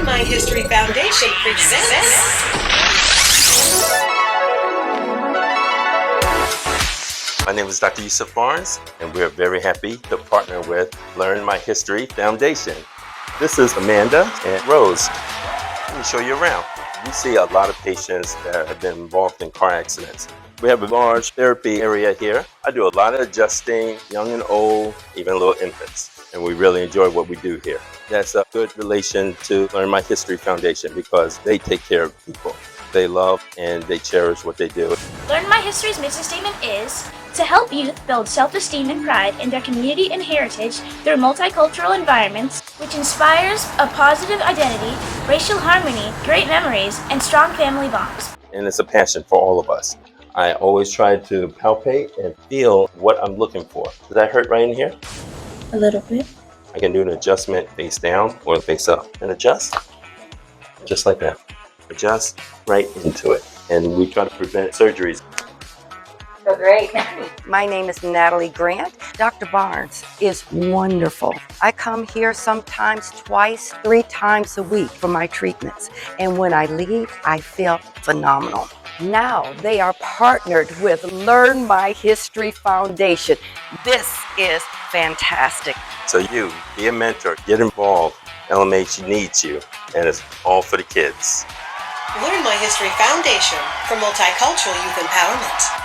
Learn My History Foundation presents. My name is Dr. Yusef, and we're very happy to partner with Learn My History Foundation. This is Amanda and Rose. Let me show you around. We see a lot of patients that have been involved in car accidents. We have a large therapy area here. I do a lot of adjusting, young and old, even little infants. And we really enjoy what we do here. That's a good relation to Learn My History Foundation because they take care of people. They love and they cherish what they do. Learn My History's mission statement is to help youth build self-esteem and pride in their community and heritage through multicultural environments, which inspires a positive identity, racial harmony, great memories, and strong family bonds. And it's a passion for all of us. I always try to palpate and feel what I'm looking for. Does that hurt right in here? A little bit. I can do an adjustment face down or face up and adjust, just like that. Adjust right into it. And we try to prevent surgeries. So great. My name is Natalie Grant. Dr. Barnes is wonderful. I come here sometimes twice, 3 times a week for my treatments. And when I leave, I feel phenomenal. Now they are partnered with Learn My History Foundation. This is fantastic. So you, be a mentor, get involved. LMH needs you, and it's all for the kids. Learn My History Foundation for multicultural youth empowerment.